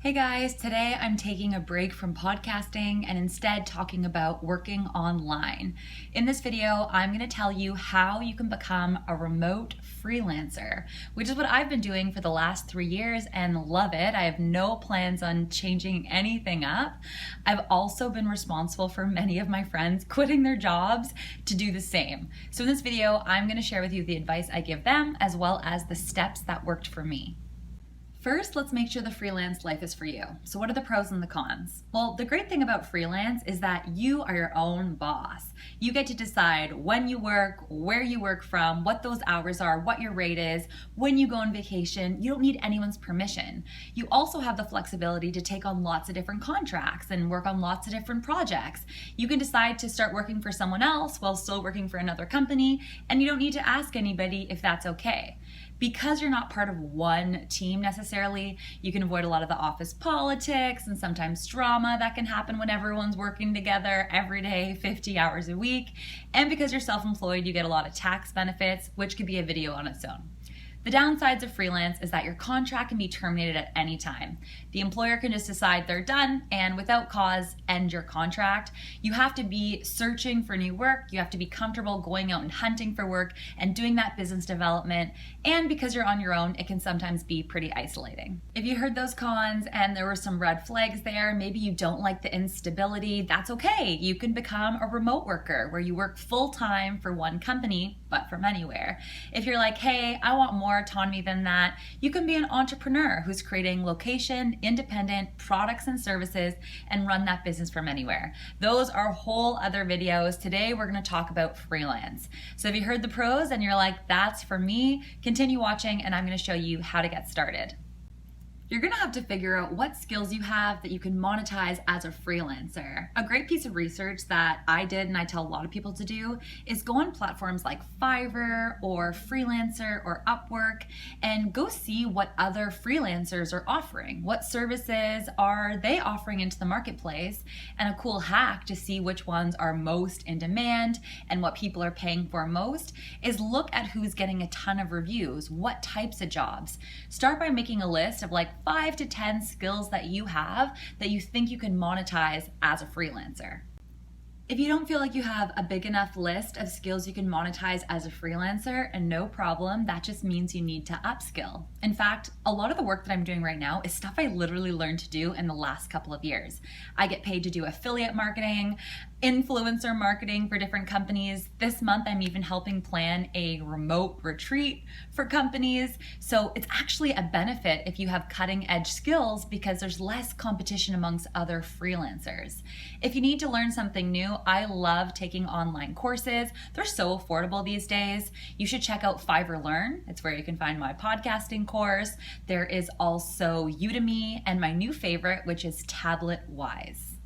Hey guys, today I'm taking a break from podcasting and instead talking about working online. In this video, I'm going to tell you how you can become a remote freelancer, which is what I've been doing for the last 3 years and love it. I have no plans on changing anything up. I've also been responsible for many of my friends quitting their jobs to do the same. So in this video, I'm going to share with you the advice I give them as well as the steps that worked for me. First, let's make sure the freelance life is for you. So what are the pros and the cons? Well, the great thing about freelance is that you are your own boss. You get to decide when you work, where you work from, what those hours are, what your rate is, when you go on vacation. You don't need anyone's permission. You also have the flexibility to take on lots of different contracts and work on lots of different projects. You can decide to start working for someone else while still working for another company, and you don't need to ask anybody if that's okay. Because you're not part of one team necessarily, you can avoid a lot of the office politics and sometimes drama that can happen when everyone's working together every day, 50 hours a week. And because you're self-employed, you get a lot of tax benefits, which could be a video on its own. The downsides of freelance is that your contract can be terminated at any time. The employer can just decide they're done and without cause end your contract. You have to be searching for new work. You have to be comfortable going out and hunting for work and doing that business development. And because you're on your own, it can sometimes be pretty isolating. If you heard those cons and there were some red flags there, maybe you don't like the instability, that's okay. You can become a remote worker where you work full-time for one company, but from anywhere. If you're like, hey, I want more autonomy than that, you can be an entrepreneur who's creating location independent products and services and run that business from anywhere. Those are whole other videos. Today we're going to talk about freelance. So if you heard the pros and you're like, that's for me, continue watching and I'm going to show you how to get started. You're gonna have to figure out what skills you have that you can monetize as a freelancer. A great piece of research that I did and I tell a lot of people to do is go on platforms like Fiverr or Freelancer or Upwork and go see what other freelancers are offering. What services are they offering into the marketplace? And a cool hack to see which ones are most in demand and what people are paying for most is look at who's getting a ton of reviews, what types of jobs. Start by making a list of like 5 to 10 skills that you have that you think you can monetize as a freelancer. If you don't feel like you have a big enough list of skills you can monetize as a freelancer, and no problem, that just means you need to upskill. In fact, a lot of the work that I'm doing right now is stuff I literally learned to do in the last couple of years. I get paid to do affiliate marketing, influencer marketing for different companies. This month, I'm even helping plan a remote retreat for companies. So it's actually a benefit if you have cutting edge skills because there's less competition amongst other freelancers. If you need to learn something new, I love taking online courses. They're so affordable these days. You should check out Fiverr Learn. It's where you can find my podcasting course. There is also Udemy and my new favorite, which is Tablet Wise.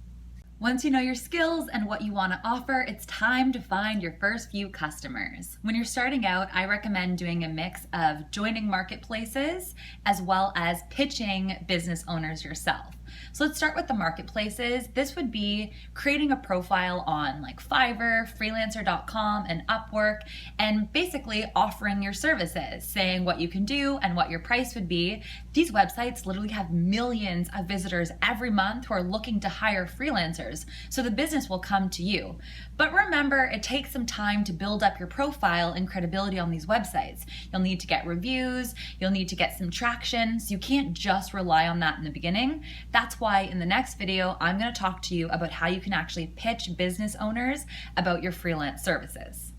Once you know your skills and what you want to offer, it's time to find your first few customers. When you're starting out, I recommend doing a mix of joining marketplaces as well as pitching business owners yourself. So let's start with the marketplaces. This would be creating a profile on like Fiverr, freelancer.com, and Upwork, and basically offering your services, saying what you can do and what your price would be. These websites literally have millions of visitors every month who are looking to hire freelancers, so the business will come to you. But remember, it takes some time to build up your profile and credibility on these websites. You'll need to get reviews, you'll need to get some traction, so you can't just rely on that in the beginning. That's why in the next video, I'm going to talk to you about how you can actually pitch business owners about your freelance services.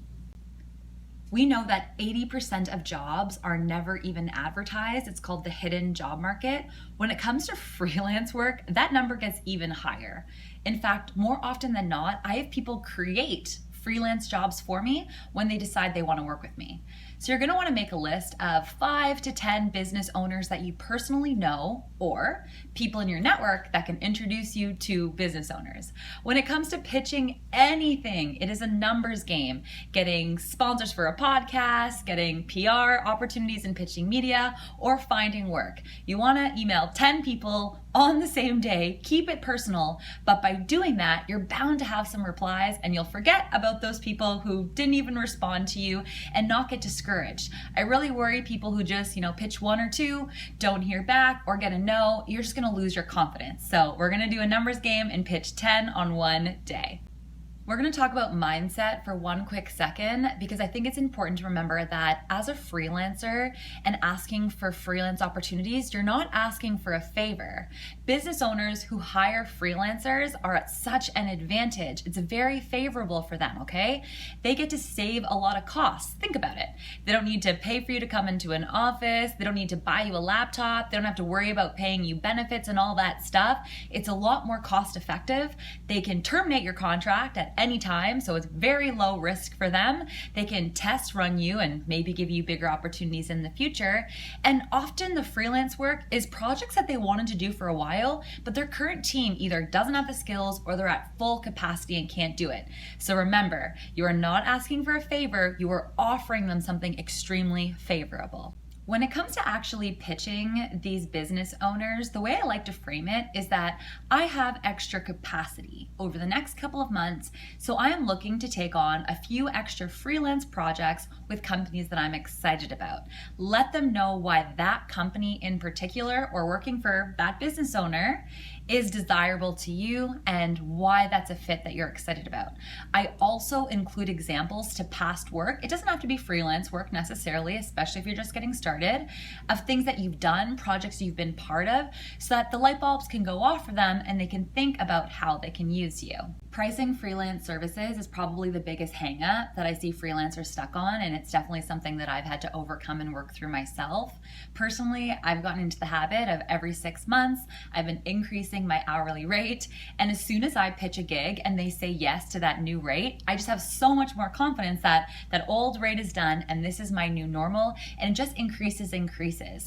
We know that 80% of jobs are never even advertised. It's called the hidden job market. When it comes to freelance work, that number gets even higher. In fact, more often than not, I have people create freelance jobs for me when they decide they want to work with me. So you're going to want to make a list of 5 to 10 business owners that you personally know or people in your network that can introduce you to business owners. When it comes to pitching anything, it is a numbers game. Getting sponsors for a podcast, getting PR opportunities in pitching media, or finding work. You want to email 10 people, on the same day. Keep it personal, but by doing that, you're bound to have some replies and you'll forget about those people who didn't even respond to you and not get discouraged. I really worry people who just, pitch one or two, don't hear back or get a no. You're just gonna lose your confidence. So we're gonna do a numbers game and pitch 10 on one day. We're going to talk about mindset for one quick second because I think it's important to remember that as a freelancer and asking for freelance opportunities, you're not asking for a favor. Business owners who hire freelancers are at such an advantage. It's very favorable for them, okay? They get to save a lot of costs. Think about it. They don't need to pay for you to come into an office. They don't need to buy you a laptop. They don't have to worry about paying you benefits and all that stuff. It's a lot more cost effective. They can terminate your contract at any time, so it's very low risk for them. They can test run you and maybe give you bigger opportunities in the future. And often the freelance work is projects that they wanted to do for a while, but their current team either doesn't have the skills or they're at full capacity and can't do it. So remember, you are not asking for a favor, you are offering them something extremely favorable. When it comes to actually pitching these business owners, the way I like to frame it is that I have extra capacity over the next couple of months, so I am looking to take on a few extra freelance projects with companies that I'm excited about. Let them know why that company in particular, or working for that business owner, is desirable to you and why that's a fit that you're excited about. I also include examples to past work. It doesn't have to be freelance work necessarily, especially if you're just getting started, of things that you've done, projects you've been part of, so that the light bulbs can go off for them and they can think about how they can use you. Pricing freelance services is probably the biggest hang up that I see freelancers stuck on, and it's definitely something that I've had to overcome and work through myself. Personally, I've gotten into the habit of every 6 months, I've been increasing my hourly rate, and as soon as I pitch a gig and they say yes to that new rate, I just have so much more confidence that that old rate is done and this is my new normal, and it just increases.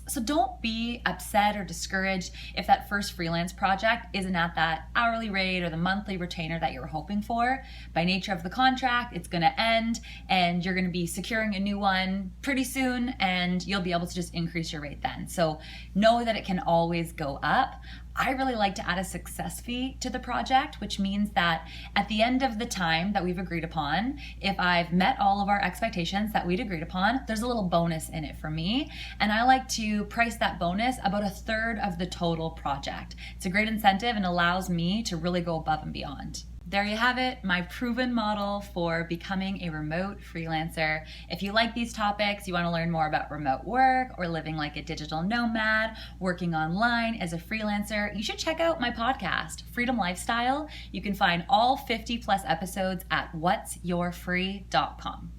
So don't be upset or discouraged if that first freelance project isn't at that hourly rate or the monthly retainer that you're hoping for. By nature of the contract, it's going to end and you're going to be securing a new one pretty soon, and you'll be able to just increase your rate then. So know that it can always go up. I really like to add a success fee to the project, which means that at the end of the time that we've agreed upon, if I've met all of our expectations that we'd agreed upon, there's a little bonus in it for me. And I like to price that bonus about 1/3 of the total project. It's a great incentive and allows me to really go above and beyond. There you have it, my proven model for becoming a remote freelancer. If you like these topics, you want to learn more about remote work or living like a digital nomad, working online as a freelancer, you should check out my podcast, Freedom Lifestyle. You can find all 50+ episodes at whatsyourfree.com.